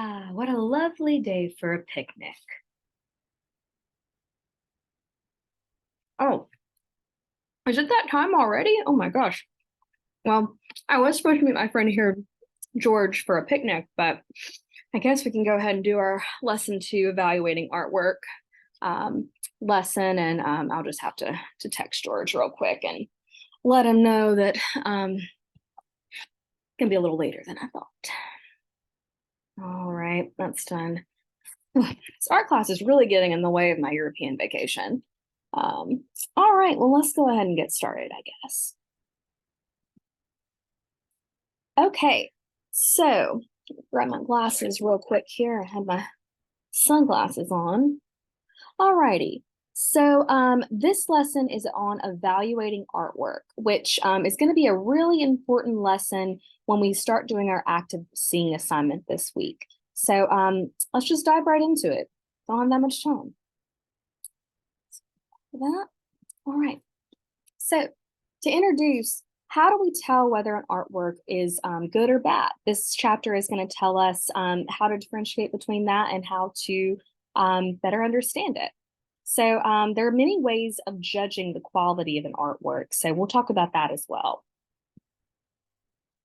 Ah, what a lovely day for a picnic. Oh, is it that time already? Oh my gosh. Well, I was supposed to meet my friend here, George, for a picnic, but I guess we can go ahead and do our lesson two evaluating artwork um, lesson, and I'll just have to text George real quick and let him know that it's gonna be a little later than I thought. All right, that's done. This art class is really getting in the way of my European vacation. Um, all right, well, let's go ahead and get started, I guess. Okay, so grab my glasses real quick here. I had my sunglasses on. All righty. So this lesson is on evaluating artwork, which is going to be a really important lesson when we start doing our active seeing assignment this week. So let's just dive right into it. Don't have that much time. For that. All right. So to introduce, how do we tell whether an artwork is good or bad? This chapter is going to tell us how to differentiate between that and how to better understand it. So there are many ways of judging the quality of an artwork. So we'll talk about that as well.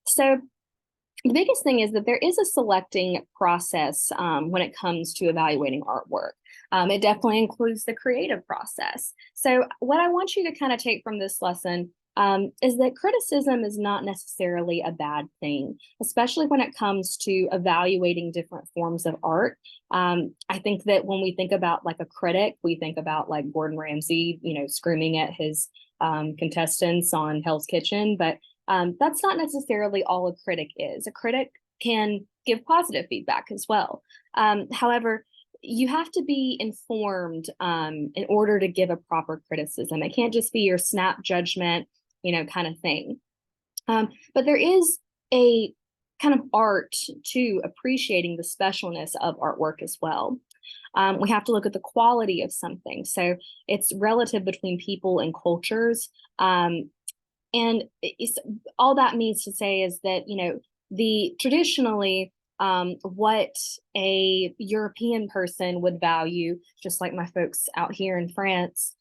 So the biggest thing is that there is a selecting process when it comes to evaluating artwork. It definitely includes the creative process. So what I want you to kind of take from this lesson is that criticism is not necessarily a bad thing, especially when it comes to evaluating different forms of art. I think that when we think about like a critic, we think about like Gordon Ramsay, screaming at his contestants on Hell's Kitchen, but that's not necessarily all a critic is. A critic can give positive feedback as well. However, you have to be informed in order to give a proper criticism. It can't just be your snap judgment, kind of thing. But there is a kind of art to appreciating the specialness of artwork as well. We have to look at the quality of something. So it's relative between people and cultures. And all that means to say is that, the traditionally what a European person would value, just like my folks out here in France,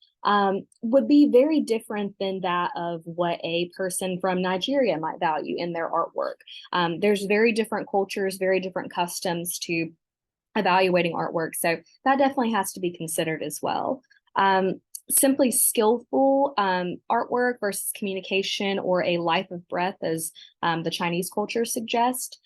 would be very different than that of what a person from Nigeria might value in their artwork. There's very different cultures, very different customs to evaluating artwork. So that definitely has to be considered as well. Simply skillful artwork versus communication or a life of breath, as the Chinese culture suggests,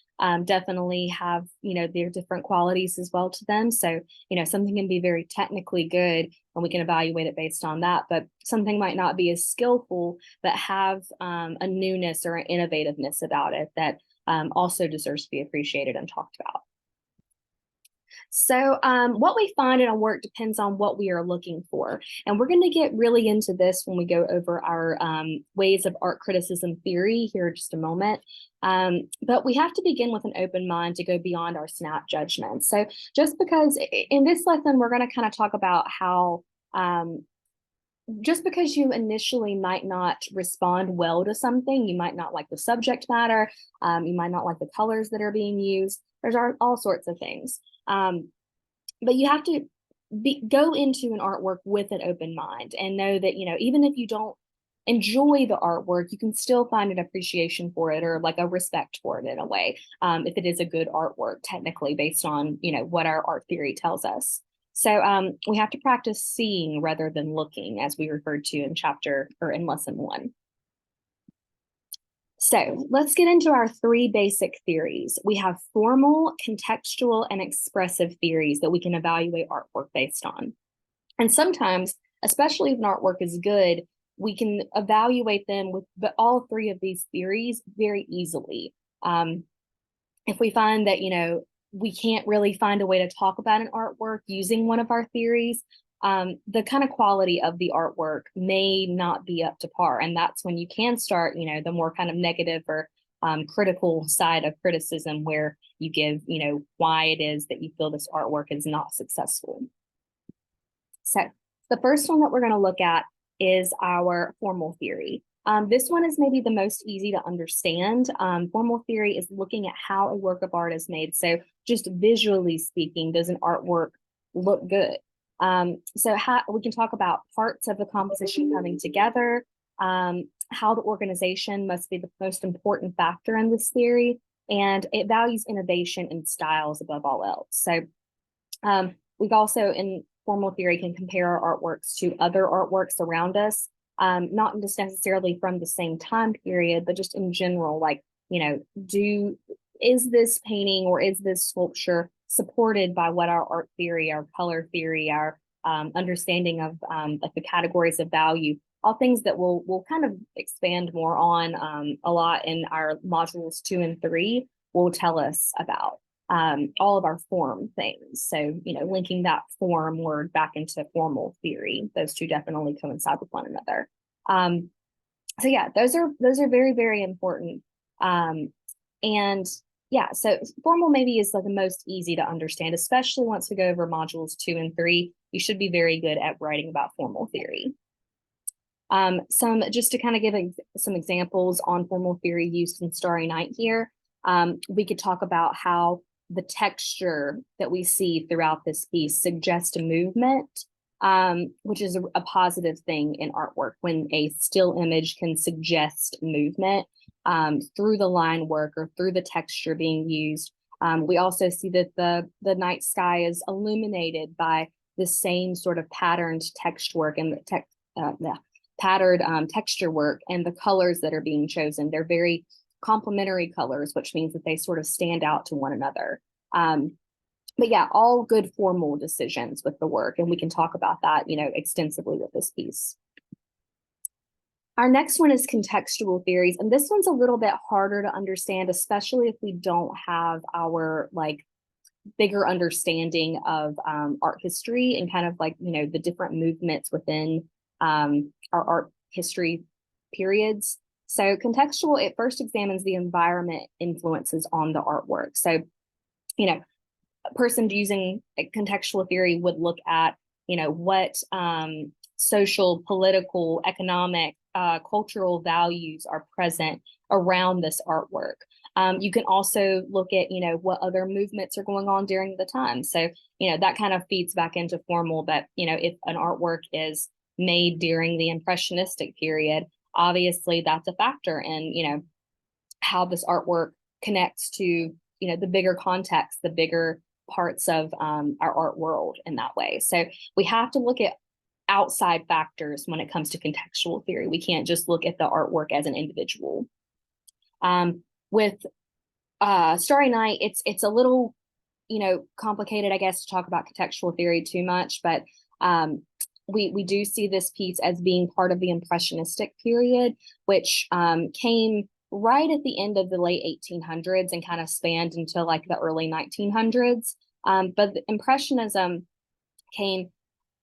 definitely have, their different qualities as well to them. So, something can be very technically good and we can evaluate it based on that, but something might not be as skillful, but have a newness or an innovativeness about it that also deserves to be appreciated and talked about. So what we find in our work depends on what we are looking for. And we're going to get really into this when we go over our ways of art criticism theory here in just a moment. But we have to begin with an open mind to go beyond our snap judgment. So just because in this lesson, we're going to kind of talk about how just because you initially might not respond well to something, you might not like the subject matter, you might not like the colors that are being used. There's all sorts of things. But you have to go into an artwork with an open mind and know that, even if you don't enjoy the artwork, you can still find an appreciation for it or like a respect for it in a way, if it is a good artwork, technically, based on, what our art theory tells us. So we have to practice seeing rather than looking, as we referred to in chapter or in lesson one. So let's get into our three basic theories. We have formal, contextual, and expressive theories that we can evaluate artwork based on. And sometimes, especially if an artwork is good, we can evaluate them with all three of these theories very easily. If we find that, we can't really find a way to talk about an artwork using one of our theories, the kind of quality of the artwork may not be up to par. And that's when you can start, the more kind of negative or critical side of criticism, where you give, why it is that you feel this artwork is not successful. So the first one that we're going to look at is our formal theory. This one is maybe the most easy to understand. Formal theory is looking at how a work of art is made. So just visually speaking, does an artwork look good? So we can talk about parts of the composition coming together, how the organization must be the most important factor in this theory, and it values innovation and styles above all else. So we also, in formal theory, can compare our artworks to other artworks around us, not just necessarily from the same time period, but just in general, like, is this painting or is this sculpture supported by what our art theory, our color theory, our understanding of like the categories of value, all things that we'll kind of expand more on a lot in our modules 2 and 3 will tell us about all of our form things. So, linking that form word back into formal theory, those two definitely coincide with one another. So yeah, those are very, very important. And yeah, so formal maybe is like the most easy to understand, especially once we go over modules 2 and 3. You should be very good at writing about formal theory. Just to kind of give some examples on formal theory used in Starry Night here. We could talk about how the texture that we see throughout this piece suggests a movement, which is a positive thing in artwork when a still image can suggest movement through the line work or through the texture being used. We also see that the night sky is illuminated by the same sort of patterned text work and patterned texture work, and the colors that are being chosen. They're very complementary colors, which means that they sort of stand out to one another. But yeah, all good formal decisions with the work, and we can talk about that, extensively with this piece. Our next one is contextual theories, and this one's a little bit harder to understand, especially if we don't have our bigger understanding of art history and kind of the different movements within our art history periods. So contextual, it first examines the environment influences on the artwork. So, a person using contextual theory would look at, what social, political, economic, cultural values are present around this artwork. You can also look at, what other movements are going on during the time. So, that kind of feeds back into formal, but, if an artwork is made during the Impressionistic period, obviously that's a factor in, how this artwork connects to, the bigger context, the bigger parts of our art world in that way. So we have to look at outside factors when it comes to contextual theory. We can't just look at the artwork as an individual. With Starry Night, it's a little, complicated, I guess, to talk about contextual theory too much, but we do see this piece as being part of the Impressionistic period, which came right at the end of the late 1800s and kind of spanned into the early 1900s. But the Impressionism came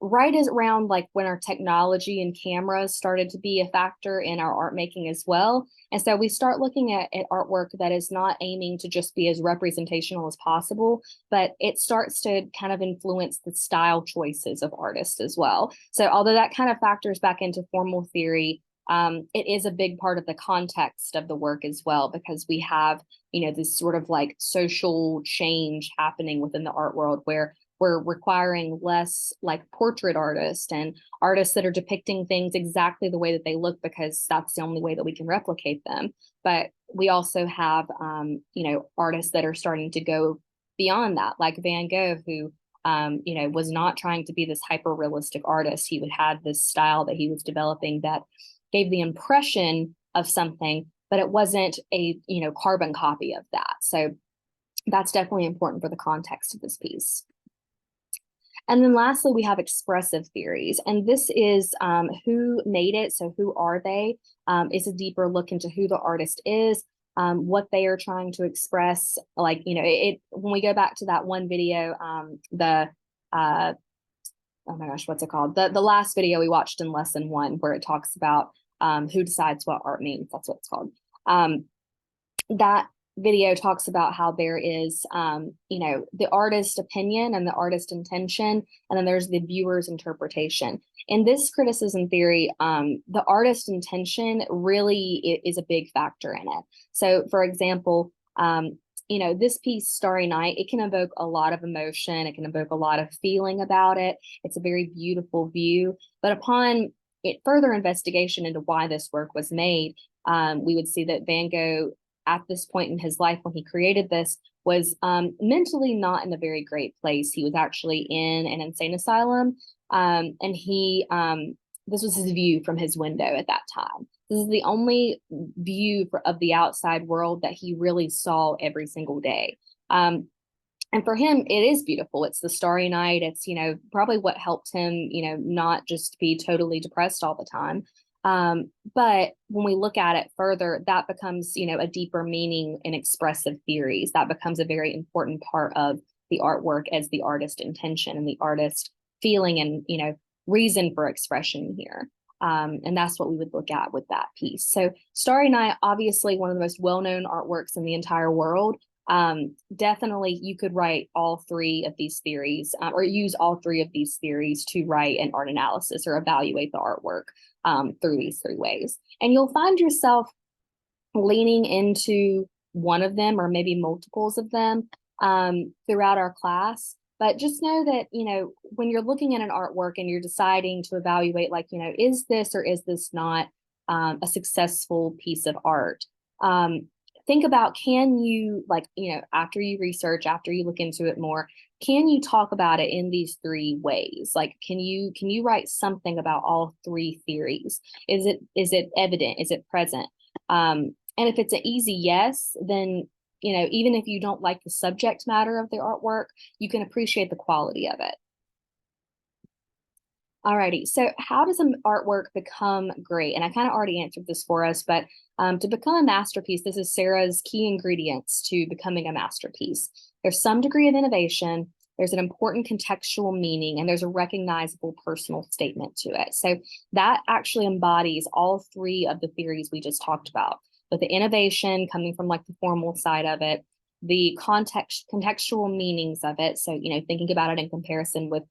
right as around when our technology and cameras started to be a factor in our art making as well. And so we start looking at artwork that is not aiming to just be as representational as possible, but it starts to kind of influence the style choices of artists as well. So although that kind of factors back into formal theory, it is a big part of the context of the work as well, because we have, this sort of social change happening within the art world where we're requiring less portrait artists and artists that are depicting things exactly the way that they look, because that's the only way that we can replicate them. But we also have, artists that are starting to go beyond that, like Van Gogh, who, was not trying to be this hyper realistic artist. He would have this style that he was developing that gave the impression of something, but it wasn't a, carbon copy of that. So that's definitely important for the context of this piece. And then lastly, we have expressive theories, and this is who made it. So who are they? It's a deeper look into who the artist is, what they are trying to express. When we go back to that one video, oh my gosh, what's it called? The last video we watched in lesson 1, where it talks about who decides what art means. That's what it's called. That video talks about how there is, the artist opinion and the artist intention, and then there's the viewer's interpretation. In this criticism theory, the artist intention really is a big factor in it. So, for example, this piece, Starry Night, it can evoke a lot of emotion. It can evoke a lot of feeling about it. It's a very beautiful view. But upon further investigation into why this work was made, we would see that Van Gogh, at this point in his life when he created this, was mentally not in a very great place. He was actually in an insane asylum, and this was his view from his window at that time. This is the only view of the outside world that he really saw every single day. And for him, it is beautiful. It's the starry night. It's, probably what helped him, not just be totally depressed all the time. But when we look at it further, that becomes, a deeper meaning in expressive theories. That becomes a very important part of the artwork as the artist intention and the artist feeling and, reason for expression here. And that's what we would look at with that piece. So Starry Night, obviously one of the most well-known artworks in the entire world. Definitely you could write all three of these theories, or use all three of these theories to write an art analysis or evaluate the artwork through these three ways. And you'll find yourself leaning into one of them or maybe multiples of them throughout our class. But just know that, when you're looking at an artwork and you're deciding to evaluate, like, is this or is this not a successful piece of art? Think about, can you, after you research, after you look into it more, can you talk about it in these three ways? Like, can you write something about all three theories? Is it evident? Is it present? And if it's an easy yes, then, even if you don't like the subject matter of the artwork, you can appreciate the quality of it. Alrighty, so how does an artwork become great? And I kind of already answered this for us, but to become a masterpiece, this is Sarah's key ingredients to becoming a masterpiece. There's some degree of innovation, there's an important contextual meaning, and there's a recognizable personal statement to it. So that actually embodies all three of the theories we just talked about. But the innovation coming from like the formal side of it, the contextual meanings of it. So, thinking about it in comparison with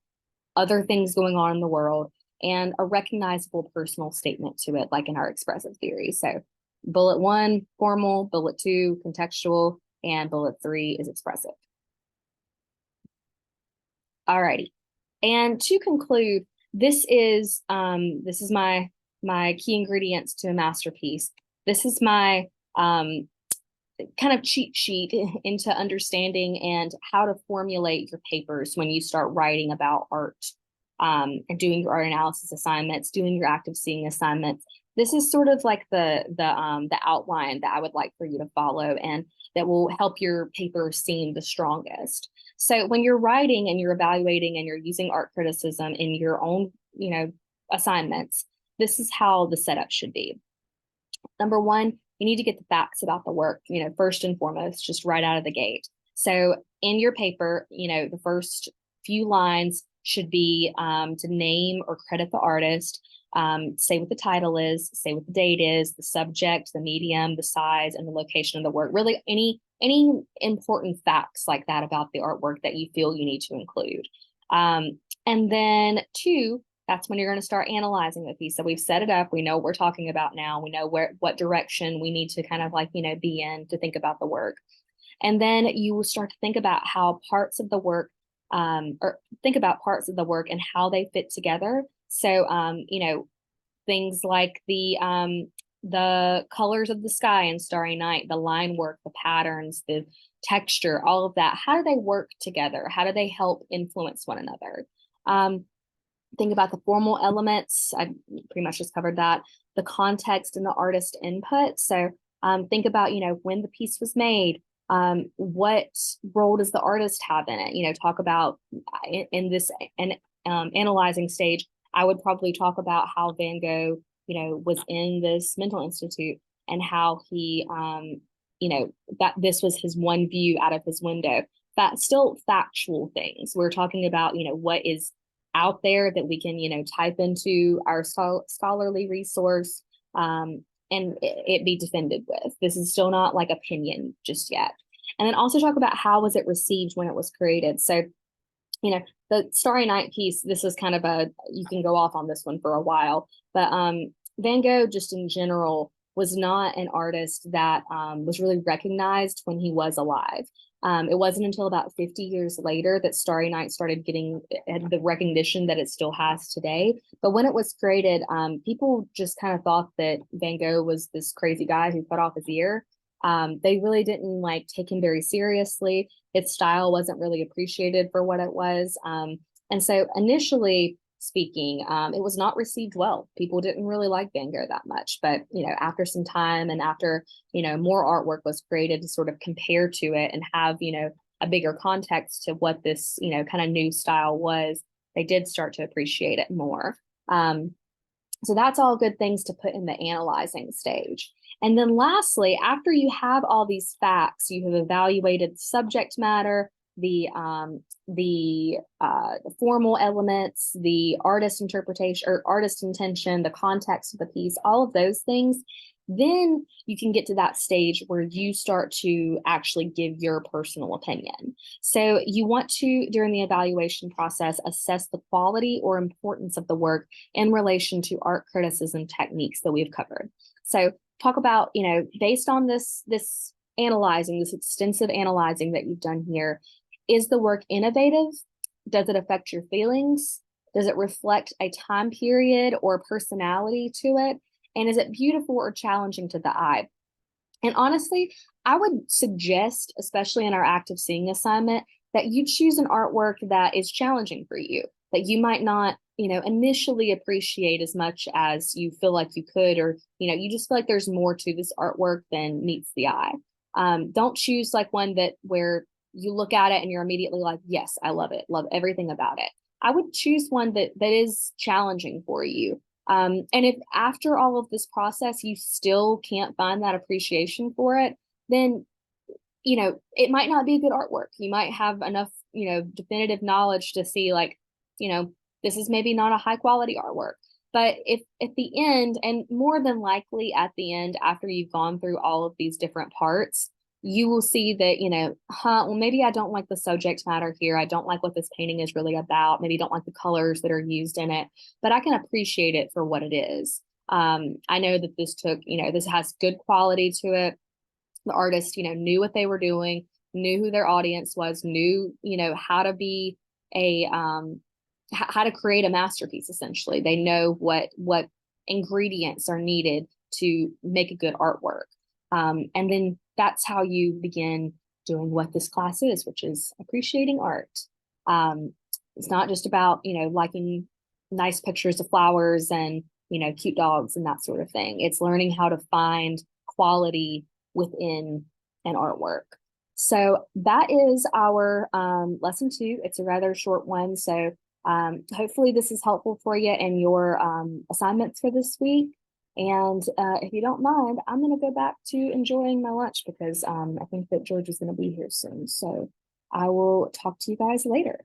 other things going on in the world, and a recognizable personal statement to it, like in our expressive theory. So bullet 1, formal, bullet 2, contextual, and bullet 3 is expressive. Alrighty. And to conclude, this is my key ingredients to a masterpiece. This is my kind of cheat sheet into understanding and how to formulate your papers when you start writing about art, and doing your art analysis assignments, doing your active seeing assignments. This is sort of like the outline that I would like for you to follow, and that will help your paper seem the strongest. So when you're writing and you're evaluating and you're using art criticism in your own, assignments, this is how the setup should be. Number one, you need to get the facts about the work, first and foremost, just right out of the gate. So in your paper, the first few lines should be to name or credit the artist, say what the title is, say what the date is, the subject, the medium, the size, and the location of the work. Really, any important facts like that about the artwork that you feel you need to include. And then 2, that's when you're going to start analyzing the piece. So we've set it up. We know what we're talking about now. We know what direction we need to kind of be in to think about the work. And then you will start to think about how parts of the work, or think about parts of the work and how they fit together. So, things like the colors of the sky in Starry Night, the line work, the patterns, the texture, all of that. How do they work together? How do they help influence one another? Think about the formal elements. I pretty much just covered that. The context and the artist input. So think about, when the piece was made, what role does the artist have in it? Talk about in this analyzing stage, I would probably talk about how Van Gogh, was in this mental institute, and how he, that this was his one view out of his window. That's still factual things. We're talking about, what is out there that we can, type into our scholarly resource, it be defended with. This is still not like opinion just yet. And then also talk about how was it received when it was created. So, the Starry Night piece, this was kind of you can go off on this one for a while, but Van Gogh just in general was not an artist that was really recognized when he was alive. It wasn't until about 50 years later that Starry Night started getting the recognition that it still has today. But when it was created, people just kind of thought that Van Gogh was this crazy guy who cut off his ear. They really didn't like take him very seriously. Its style wasn't really appreciated for what it was. And so initially speaking, it was not received well. People didn't really like Van Gogh that much. But, after some time and after, more artwork was created to sort of compare to it and have, a bigger context to what this, kind of new style was, they did start to appreciate it more. So that's all good things to put in the analyzing stage. And then lastly, after you have all these facts, you have evaluated subject matter, the formal elements, the artist interpretation or artist intention, the context of the piece, all of those things, then you can get to that stage where you start to actually give your personal opinion. So you want to, during the evaluation process, assess the quality or importance of the work in relation to art criticism techniques that we've covered. So talk about, based on this analyzing, this extensive analyzing that you've done here, is the work innovative? Does it affect your feelings? Does it reflect a time period or personality to it? And is it beautiful or challenging to the eye? And honestly, I would suggest, especially in our active seeing assignment, that you choose an artwork that is challenging for you, that you might not, initially appreciate as much as you feel like you could, or, you just feel like there's more to this artwork than meets the eye. Don't choose like one where you look at it and you're immediately like, yes, I love it, love everything about it. I would choose one that is challenging for you. And if after all of this process, you still can't find that appreciation for it, then, it might not be a good artwork. You might have enough, definitive knowledge to see like, this is maybe not a high quality artwork. But if at the end, and more than likely at the end, after you've gone through all of these different parts, you will see that, well, maybe I don't like the subject matter here. I don't like what this painting is really about. Maybe don't like the colors that are used in it, but I can appreciate it for what it is. I know that this has good quality to it. The artist, knew what they were doing, knew who their audience was, knew, how to be how to create a masterpiece. Essentially, they know what ingredients are needed to make a good artwork. And then that's how you begin doing what this class is, which is appreciating art. It's not just about, liking nice pictures of flowers and, cute dogs and that sort of thing. It's learning how to find quality within an artwork. So that is our lesson 2. It's a rather short one. So hopefully this is helpful for you in your assignments for this week. And if you don't mind, I'm going to go back to enjoying my lunch because I think that George is going to be here soon. So I will talk to you guys later.